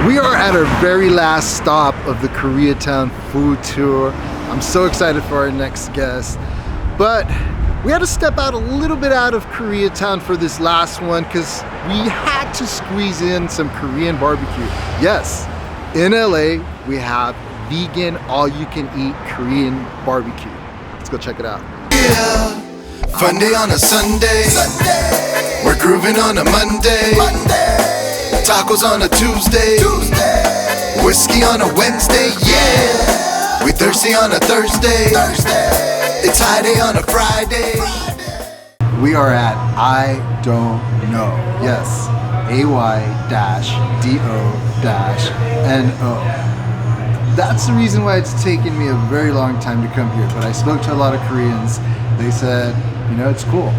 We are at our very last stop of the Koreatown food tour. I'm so excited for our next guest, but we had to step out a little bit out of Koreatown for this last one because we had to squeeze in some Korean barbecue. Yes, in LA, we have vegan, all-you-can-eat Korean barbecue. Let's go check it out. Yeah, fun day on a Sunday. We're grooving on a Monday. Tacos on a Tuesday. Whiskey on a Wednesday, yeah. We thirsty on a Thursday. It's high day on a Friday. We are at I Don't Know. Yes, AY-DO-NO. That's the reason why it's taken me a very long time to come here. But I spoke to a lot of Koreans. They said, you know, it's cool.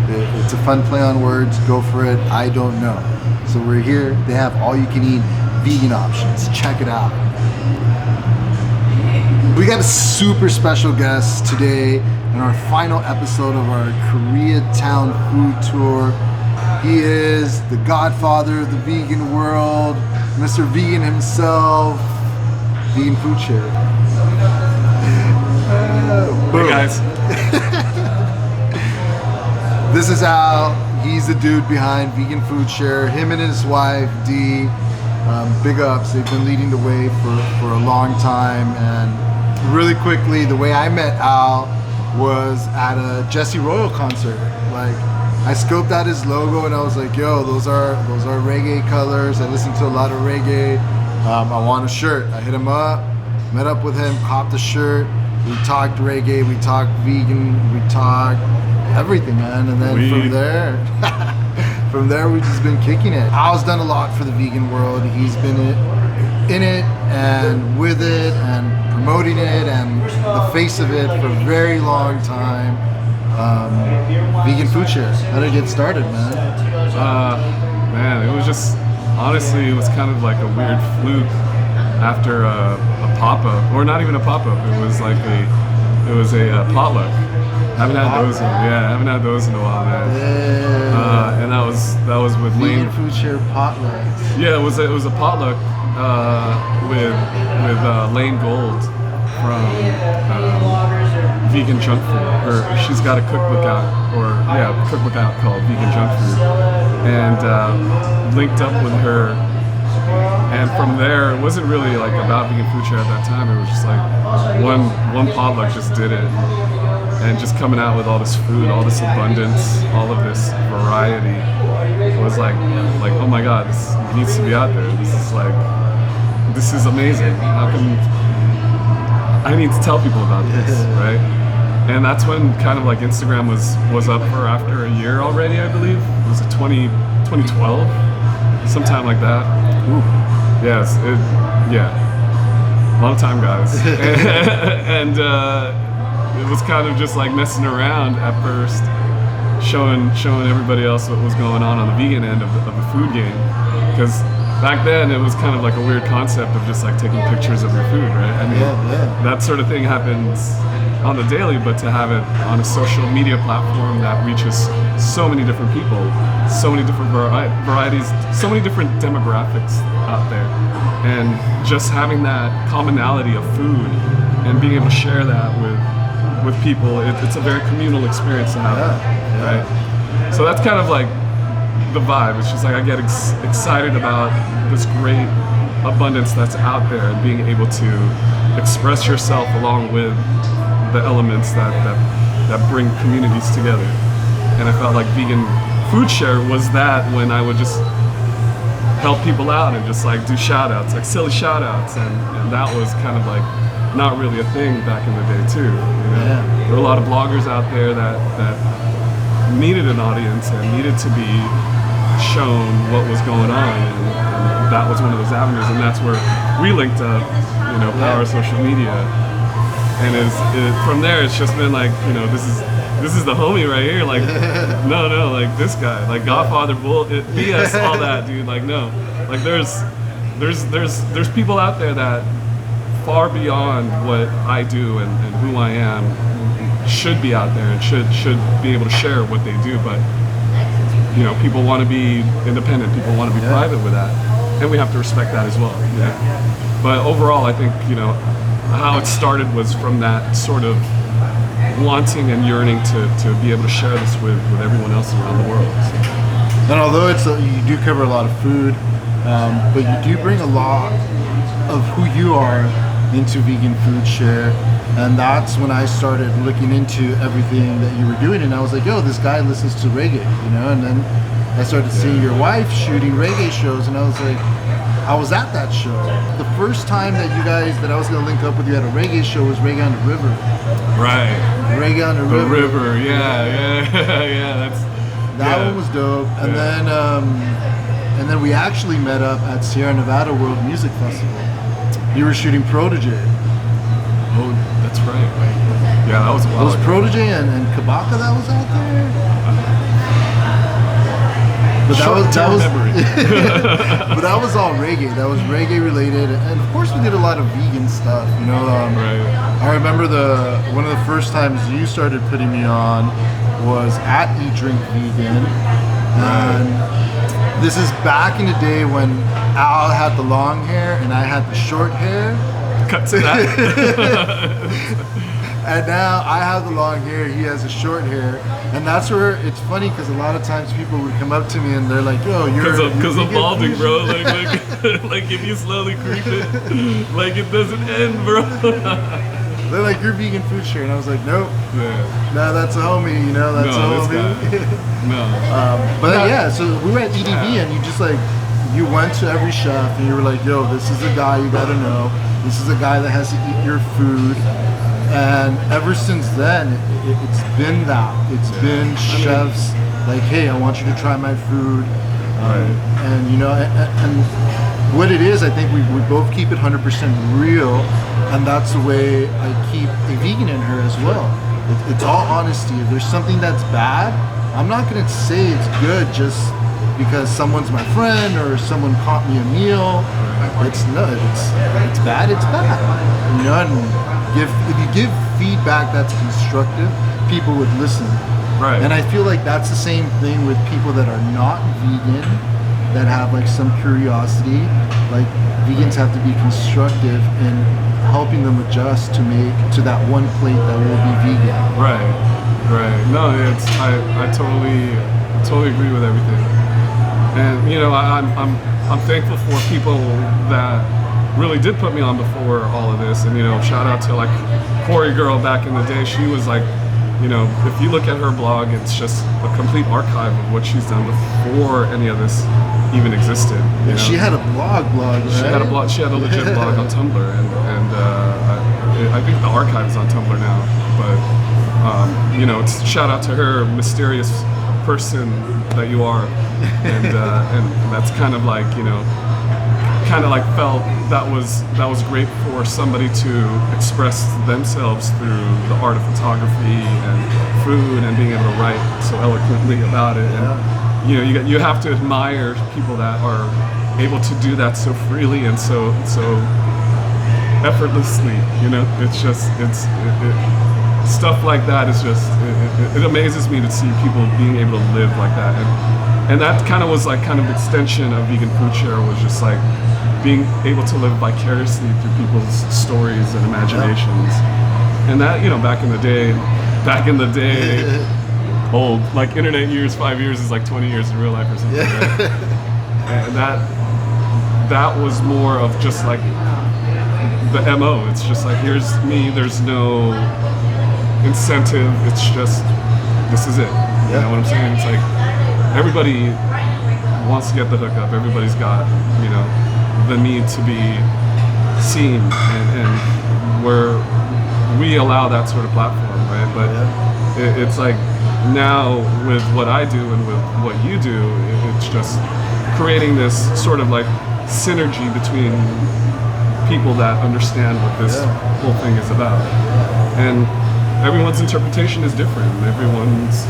It's a fun play on words. Go for it. I don't know. So we're here. They have all-you-can-eat vegan options. Check it out. We got a super special guest today in our final episode of our Koreatown food tour. He is the godfather of the vegan world, Mr. Vegan himself, Vegan Food Share. Hey guys. This is Al. He's the dude behind Vegan Food Share. Him and his wife, Dee. Big ups. They've been leading the way for a long time. And really quickly, the way I met Al was at a Jesse Royal concert. Like, I scoped out his logo and I was like, yo, those are reggae colors. I listen to a lot of reggae. I want a shirt. I hit him up, met up with him, copped a shirt. We talked reggae, we talked vegan, we talked everything, man. And then from there we've just been kicking it. Al's done a lot for the vegan world. He's been in it and with it and promoting it and the face of it for a very long time. Vegan Food Share. How did it get started, man? Man, it was just, honestly, it was kind of like a weird fluke after a pop-up, or not even a pop-up. It was like a potluck. I haven't had those in a while, man. Yeah. And that was with Vegan Lane. Food Share potluck. Yeah, it was a potluck with Lane Gold from Vegan Junk Food. Or she's got a cookbook out, called Vegan Junk Food, and linked up with her. And from there, it wasn't really like about Vegan Food Share at that time. It was just like one potluck just did it. And just coming out with all this food, all this abundance, all of this variety was like, oh my God, this needs to be out there. This is amazing. How can I need to tell people about this, right? And that's when kind of like Instagram was up for after a year already, I believe. Was it 2012? Sometime like that. Ooh. Yes, a lot of time, guys. And it was kind of just like messing around at first, showing everybody else what was going on the vegan end of the food game. Because back then it was kind of like a weird concept of just like taking pictures of your food, right? I mean, that sort of thing happens on the daily, but to have it on a social media platform that reaches so many different people, so many different varieties, so many different demographics out there, and just having that commonality of food and being able to share that with people, it's a very communal experience to have, right? So that's kind of like the vibe. It's just like I get excited about this great abundance that's out there and being able to express yourself along with the elements that bring communities together. And I felt like Vegan Food Share was that, when I would just help people out and just like do shout outs, like silly shout outs, and that was kind of like not really a thing back in the day too. You know? There were a lot of bloggers out there that needed an audience and needed to be shown what was going on, and that was one of those avenues, and that's where we linked up, power social media. And from there, it's just been like, this is the homie right here. Like, no, like this guy, like Godfather, BS, all that, dude. Like, no, like there's people out there that far beyond what I do and who I am should be out there and should be able to share what they do. But people want to be independent. People want to be private with that. and we have to respect that as well. But overall, I think, you know, how it started was from that sort of wanting and yearning to be able to share this with everyone else around the world. And although you do cover a lot of food, but you do bring a lot of who you are into Vegan Food Share, and that's when I started looking into everything that you were doing, and I was like, yo, this guy listens to reggae, you know. And then I started seeing your wife shooting reggae shows, and I was like, I was at that show. The first time that I was gonna link up with you at a reggae show was Reggae on the River. Right. Reggae on the The River. river, yeah. That one was dope. And then we actually met up at Sierra Nevada World Music Festival. You were shooting Protege. Oh, that's right. Yeah, that was a while Was ago. Protege and Kabaka that was out there? But Short-term memory. but that was all reggae. That was reggae related, and of course we did a lot of vegan stuff. You know, Right. I remember one of the first times you started putting me on was at Eat Drink Vegan, and this is back in the day when Al had the long hair and I had the short hair. Cut to that. And now I have the long hair, he has the short hair, and that's where it's funny because a lot of times people would come up to me and they're like, "Yo, Because of balding, bro. Like if you slowly creep it, like it doesn't end, bro." They're like, "You're Vegan Food Share," and I was like, "Nope, Yeah. no, that's a homie, you know, that's No, a this homie." No. But yeah, so we were at EDV, and you just like, you went to every chef and you were like, "Yo, this is a guy you gotta know. This is a guy that has to eat your food." And ever since then, it's been that. It's been chefs like, "Hey, I want you to try my food." And you know, and what it is, I think we both keep it 100% real, and that's the way I keep a vegan in her as well. It's all honesty. If there's something that's bad, I'm not gonna say it's good just because someone's my friend or someone caught me a meal. It's bad. It's bad. You know, and if you give feedback that's constructive, people would listen. Right. And I feel like that's the same thing with people that are not vegan, that have like some curiosity. Like vegans have to be constructive in helping them adjust to that one plate that will be vegan. Right. No, I totally agree with everything. And you know, I'm thankful for people that really did put me on before all of this. And you know, shout out to like Corey Girl back in the day. She was like, you know, if you look at her blog, it's just a complete archive of what she's done before any of this even existed. You know? She had a blog, right? She had a blog. She had a legit blog on Tumblr, and I think the archive is on Tumblr now. But you know, it's shout out to her, mysterious person that you are, and that's kind of like, you know, kind of like felt that was great for somebody to express themselves through the art of photography and food and being able to write so eloquently about it. And you know, you have to admire people that are able to do that so freely and so effortlessly. You know, it's just stuff like that is just it amazes me to see people being able to live like that. And that kind of was like kind of extension of Vegan Food Share, was just like being able to live vicariously through people's stories and imaginations. And that, you know, back in the day, old, like internet years, 5 years is like 20 years in real life or something. Right? And that was more of just like the MO. It's just like, here's me, there's no incentive, it's just, this is it. You know what I'm saying? It's like, everybody wants to get the hookup, everybody's got, you know, the need to be seen, and we allow that sort of platform, right? But it's like, now with what I do and with what you do, it's just creating this sort of like synergy between people that understand what this whole thing is about. And everyone's interpretation is different. Everyone's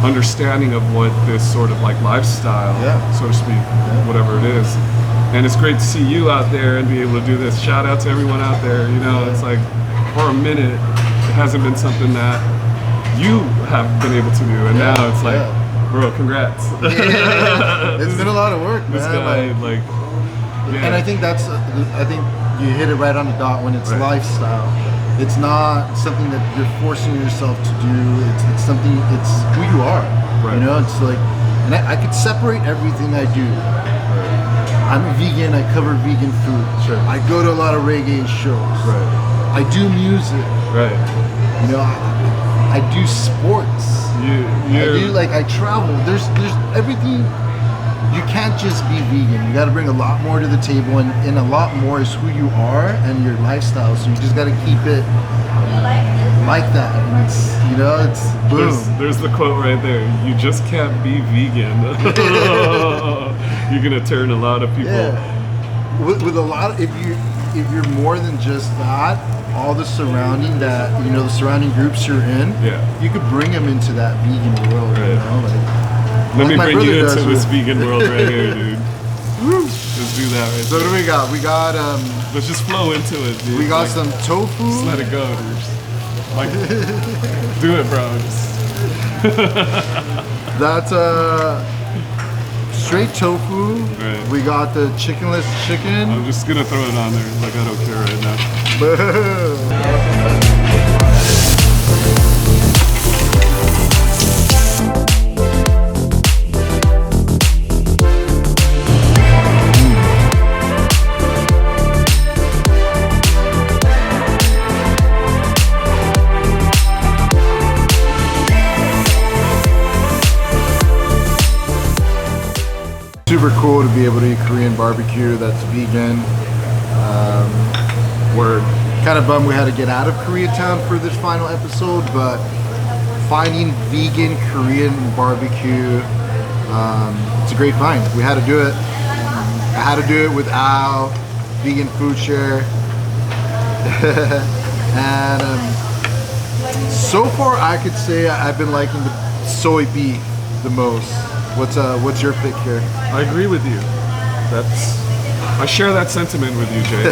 understanding of what this sort of like lifestyle, so to speak, whatever it is. And it's great to see you out there and be able to do this. Shout out to everyone out there. You know, it's like, for a minute, it hasn't been something that you have been able to do. And now it's like, bro, congrats. It's been a lot of work, man. This guy, like, And I think I think you hit it right on the dot when it's lifestyle. It's not something that you're forcing yourself to do. It's something. It's who you are. You know, it's like, and I could separate everything I do. I'm a vegan. I cover vegan food. Sure. I go to a lot of reggae shows. I do music. You know, I do sports. I travel. There's everything. You can't just be vegan. You got to bring a lot more to the table, and a lot more is who you are and your lifestyle. So you just got to keep it like that. And it's, you know, it's boom. There's the quote right there. You just can't be vegan. You're gonna turn a lot of people. Yeah. With a lot of, if you're more than just that, all the surrounding that, you know, the surrounding groups you're in, you could bring them into that vegan world. You know, let me bring you into this vegan world right here, dude. Let's do that right So what do we got? We got let's just flow into it, dude. We got some tofu. Just let it go, dude. Like, do it, bro. That's straight tofu. We got the chickenless chicken. I'm just gonna throw it on there like I don't care right now. Super cool to be able to eat Korean barbecue that's vegan. We're kind of bummed we had to get out of Koreatown for this final episode, but finding vegan Korean barbecue, it's a great find. We had to do it. I had to do it with Al, Vegan Food Share. And so far I could say I've been liking the soy beef the most. What's your pick here? I agree with you. I share that sentiment with you, Jay.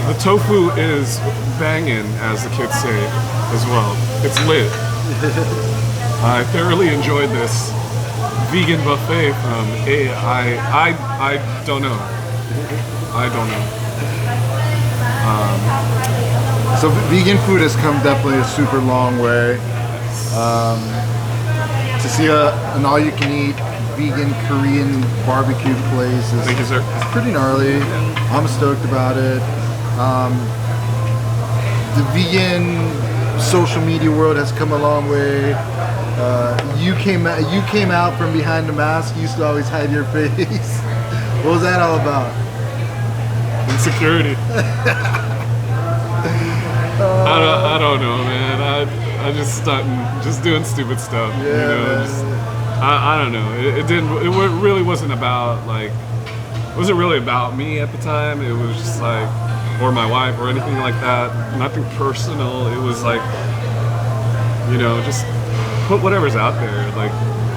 The tofu is banging, as the kids say, as well. It's lit. I thoroughly enjoyed this vegan buffet from I don't know. I don't know. So vegan food has come definitely a super long way. To see an all-you-can-eat vegan Korean barbecue place is it's pretty gnarly. I'm stoked about it. The vegan social media world has come a long way. You came out from behind the mask. You used to always hide your face. What was that all about? Insecurity. I don't know, man. I just starting doing stupid stuff. Yeah, you know, I don't know. It really wasn't about it wasn't really about me at the time. It was just like, or my wife or anything like that. Nothing personal. It was like, you know, just put whatever's out there. Like,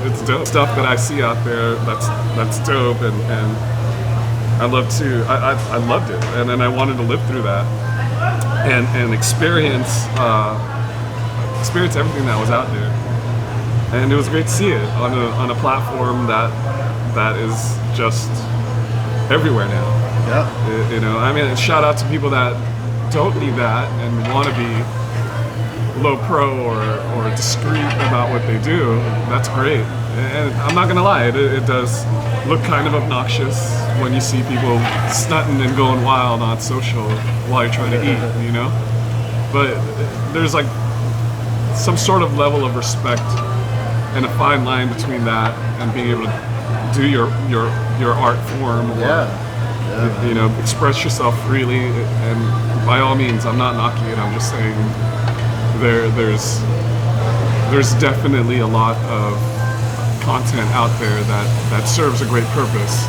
it's dope stuff that I see out there. That's dope, and I love to. I loved it, and then I wanted to live through that and experience everything that was out there. And it was great to see it on a platform that is just everywhere now. Yeah. You know, I mean, shout out to people that don't need that and want to be low pro or discreet about what they do. That's great. And I'm not gonna lie, it does look kind of obnoxious when you see people snutting and going wild on social while you're trying to eat, you know? But there's like some sort of level of respect and a fine line between that and being able to do your art form, or you know, express yourself freely. And by all means, I'm not knocking it. I'm just saying there's definitely a lot of content out there that serves a great purpose,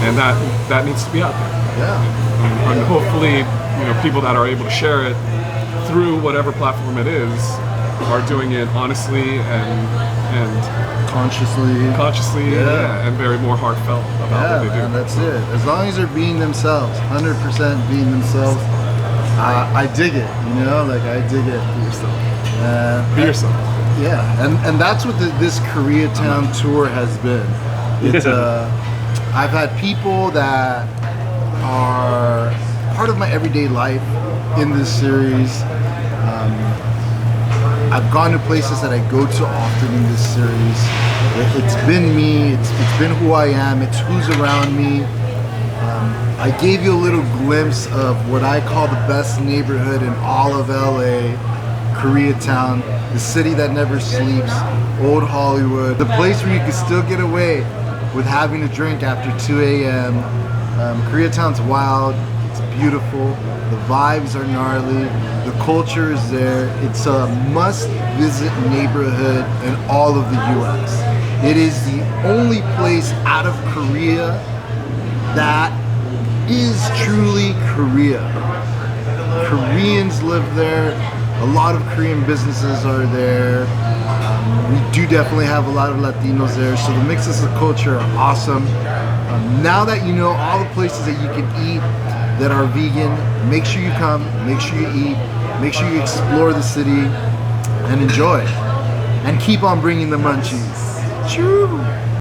and that needs to be out there. Yeah. And hopefully, you know, people that are able to share it through whatever platform it is are doing it honestly and consciously, and very more heartfelt about what they do. And that's it. As long as they're being themselves, 100% being themselves, I dig it. You know, like I dig it. Be yourself. Be yourself. Yeah, and that's what this Koreatown tour has been. It's I've had people that are part of my everyday life in this series. I've gone to places that I go to often in this series. It's been me, it's been who I am, it's who's around me. I gave you a little glimpse of what I call the best neighborhood in all of LA, Koreatown, the city that never sleeps, Old Hollywood, the place where you can still get away with having a drink after 2 a.m. Koreatown's wild, it's beautiful, the vibes are gnarly, the culture is there. It's a must-visit neighborhood in all of the US. It is the only place out of Korea that is truly Korea. Koreans live there. A lot of Korean businesses are there. We do definitely have a lot of Latinos there, so the mixes of culture are awesome. Now that you know all the places that you can eat that are vegan, make sure you come, make sure you eat, make sure you explore the city and enjoy. And keep on bringing the munchies. Choo!